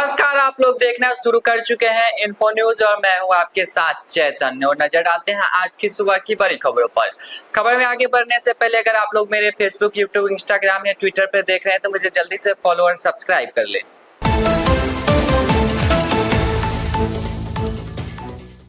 नमस्कार। आप लोग देखना शुरू कर चुके हैं इन्फो न्यूज और मैं हूं आपके साथ चैतन्य और नजर डालते हैं आज की सुबह की बड़ी खबरों पर। खबर में आगे बढ़ने से पहले अगर आप लोग मेरे फेसबुक, यूट्यूब, इंस्टाग्राम या ट्विटर पर देख रहे हैं तो मुझे जल्दी से फॉलो और सब्सक्राइब कर लें।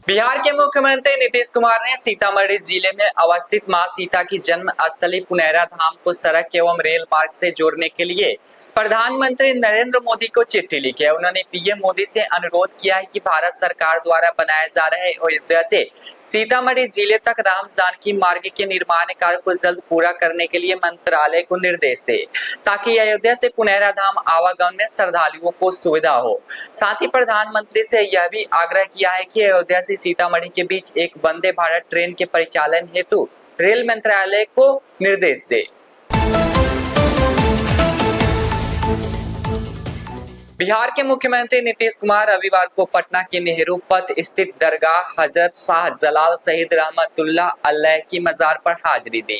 बिहार के मुख्यमंत्री नीतीश कुमार ने सीतामढ़ी जिले में अवस्थित मां सीता की जन्म स्थली पुनैरा धाम को सड़क एवं रेल मार्ग से जोड़ने के लिए प्रधानमंत्री नरेंद्र मोदी को चिट्ठी लिखी है। उन्होंने पीएम मोदी से अनुरोध किया है कि भारत सरकार द्वारा बनाए जा रहे अयोध्या से सीतामढ़ी जिले तक राम जानकी मार्ग के निर्माण कार्य को जल्द पूरा करने के लिए मंत्रालय को निर्देश दे, ताकि अयोध्या से पुनैरा धाम आवागमन में श्रद्धालुओं को सुविधा हो। साथ ही प्रधानमंत्री से यह भी आग्रह किया है कि अयोध्या से सीतामढ़ी के बीच एक वंदे भारत ट्रेन के परिचालन हेतु रेल मंत्रालय को निर्देश दे। बिहार के मुख्यमंत्री नीतीश कुमार रविवार को पटना के नेहरू पथ स्थित दरगाह हजरत शाह जलाल शहीद रहमतुल्लाह अलैह की मजार पर हाजिरी दी।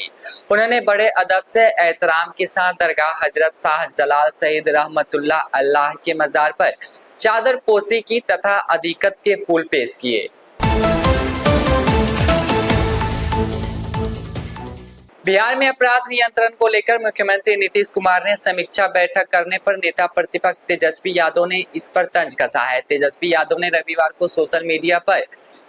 उन्होंने बड़े अदब से एहतराम के साथ दरगाह हजरत शाह जलाल शहीद रहमतुल्लाह अलैह के मजार पर चादर पोशी की तथा अदीकत के फूल पेश किए। बिहार में अपराध नियंत्रण को लेकर मुख्यमंत्री नीतीश कुमार ने समीक्षा बैठक करने पर नेता प्रतिपक्ष तेजस्वी यादव ने इस पर तंज कसा है। तेजस्वी यादव ने रविवार को सोशल मीडिया पर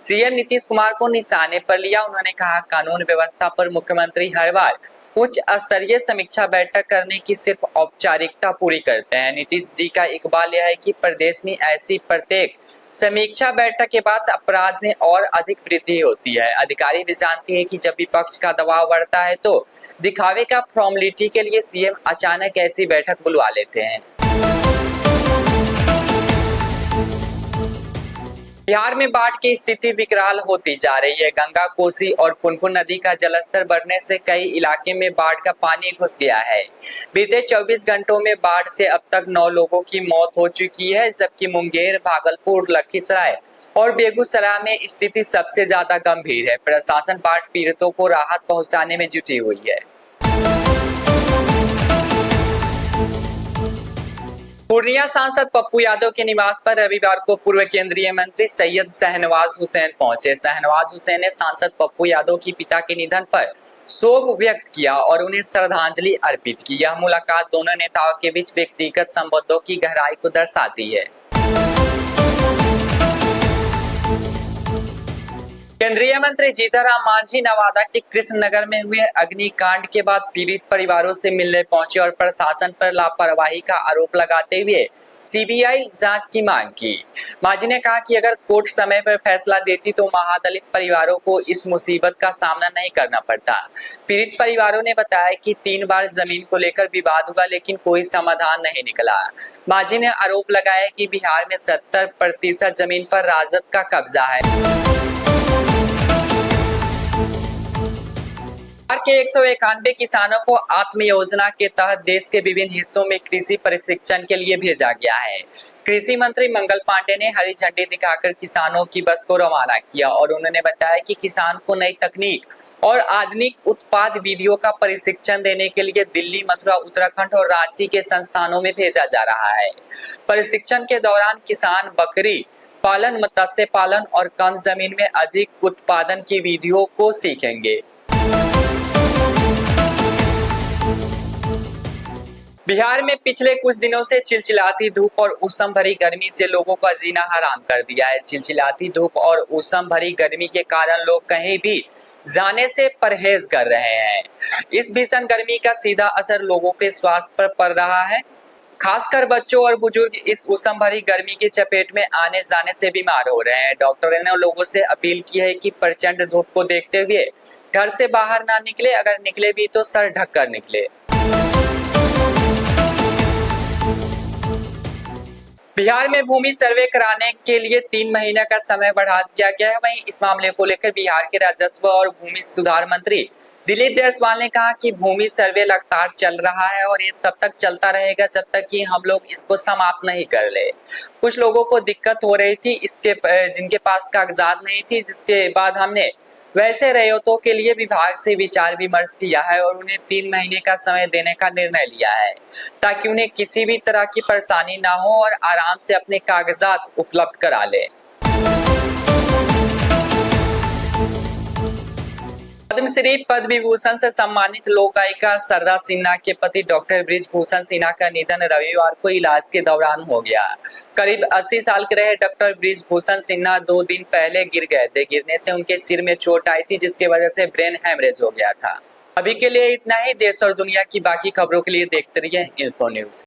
सीएम नीतीश कुमार को निशाने पर लिया। उन्होंने कहा, कानून व्यवस्था पर मुख्यमंत्री हर बार उच्च स्तरीय समीक्षा बैठक करने की सिर्फ औपचारिकता पूरी करते हैं। नीतीश जी का इकबाल यह है कि प्रदेश में ऐसी प्रत्येक समीक्षा बैठक के बाद अपराध में और अधिक वृद्धि होती है। अधिकारी भी जानती है कि जब विपक्ष का दबाव बढ़ता है तो दिखावे का फॉर्मेलिटी के लिए सीएम अचानक ऐसी बैठक बुलवा लेते हैं। बिहार में बाढ़ की स्थिति विकराल होती जा रही है। गंगा, कोसी और पुनपुन नदी का जलस्तर बढ़ने से कई इलाके में बाढ़ का पानी घुस गया है। बीते 24 घंटों में बाढ़ से अब तक 9 लोगों की मौत हो चुकी है, जबकि मुंगेर, भागलपुर, लखीसराय और बेगूसराय में स्थिति सबसे ज्यादा गंभीर है। प्रशासन बाढ़ पीड़ितों को राहत पहुंचाने में जुटी हुई है। पूर्णिया सांसद पप्पू यादव के निवास पर रविवार को पूर्व केंद्रीय मंत्री सैयद शाहनवाज हुसैन पहुंचे। शाहनवाज हुसैन ने सांसद पप्पू यादव के पिता के निधन पर शोक व्यक्त किया और उन्हें श्रद्धांजलि अर्पित की। यह मुलाकात दोनों नेताओं के बीच व्यक्तिगत संबंधों की गहराई को दर्शाती है। केंद्रीय मंत्री जीतनराम मांझी नवादा के कृष्णनगर में हुए अग्निकांड के बाद पीड़ित परिवारों से मिलने पहुंचे और प्रशासन पर लापरवाही का आरोप लगाते हुए सीबीआई जांच की मांग की। मांझी ने कहा कि अगर कोर्ट समय पर फैसला देती तो महादलित परिवारों को इस मुसीबत का सामना नहीं करना पड़ता। पीड़ित परिवारों ने बताया कि 3 बार जमीन को लेकर विवाद हुआ लेकिन कोई समाधान नहीं निकला। मांझी ने आरोप लगाया कि बिहार में 70% जमीन पर राजद का कब्जा है। बिहार के 191 किसानों को आत्म योजना के तहत देश के विभिन्न हिस्सों में कृषि प्रशिक्षण के लिए भेजा गया है। कृषि मंत्री मंगल पांडे ने हरी झंडी दिखाकर किसानों की बस को रवाना किया और उन्होंने बताया कि किसान को नई तकनीक और आधुनिक उत्पाद विधियों का प्रशिक्षण देने के लिए दिल्ली, मथुरा, उत्तराखंड और रांची के संस्थानों में भेजा जा रहा है। प्रशिक्षण के दौरान किसान बकरी पालन, मत्स्य पालन और कम जमीन में अधिक उत्पादन की विधियों को सीखेंगे। बिहार में पिछले कुछ दिनों से चिलचिलाती धूप और उष्ण भरी गर्मी से लोगों का जीना हराम कर दिया है। चिलचिलाती धूप और उष्ण भरी गर्मी के कारण लोग कहीं भी जाने से परहेज कर रहे हैं। इस भीषण गर्मी का सीधा असर लोगों के स्वास्थ्य पर पड़ रहा है। खासकर बच्चों और बुजुर्ग इस उष्ण भरी गर्मी की चपेट में आने जाने से बीमार हो रहे हैं। डॉक्टरों ने लोगों से अपील की है कि प्रचंड धूप को देखते हुए घर से बाहर ना निकले, अगर निकले भी तो सर ढककर निकले। बिहार में भूमि सर्वे कराने के लिए 3 महीने का समय बढ़ा दिया गया है। वहीं इस मामले को लेकर बिहार के राजस्व और भूमि सुधार मंत्री दिलीप जायसवाल ने कहा कि भूमि सर्वे लगातार चल रहा है और ये तब तक चलता रहेगा जब तक कि हम लोग इसको समाप्त नहीं कर ले। कुछ लोगों को दिक्कत हो रही थी जिनके पास कागजात नहीं थी, जिसके बाद हमने वैसे रैयतों के लिए विभाग से विचार विमर्श किया है और उन्हें 3 महीने का समय देने का निर्णय लिया है ताकि उन्हें किसी भी तरह की परेशानी ना हो और आराम से अपने कागजात उपलब्ध करा ले। पद्मश्री पद्म विभूषण से सम्मानित लोक गायिका सरदा सिन्हा के पति डॉक्टर बृजभूषण सिन्हा का निधन रविवार को इलाज के दौरान हो गया। करीब 80 साल के रहे डॉक्टर बृजभूषण सिन्हा 2 दिन पहले गिर गए थे। गिरने से उनके सिर में चोट आई थी, जिसकी वजह से ब्रेन हैमरेज हो गया था। अभी के लिए इतना ही। देश और दुनिया की बाकी खबरों के लिए देखते रहिए इन्फो न्यूज।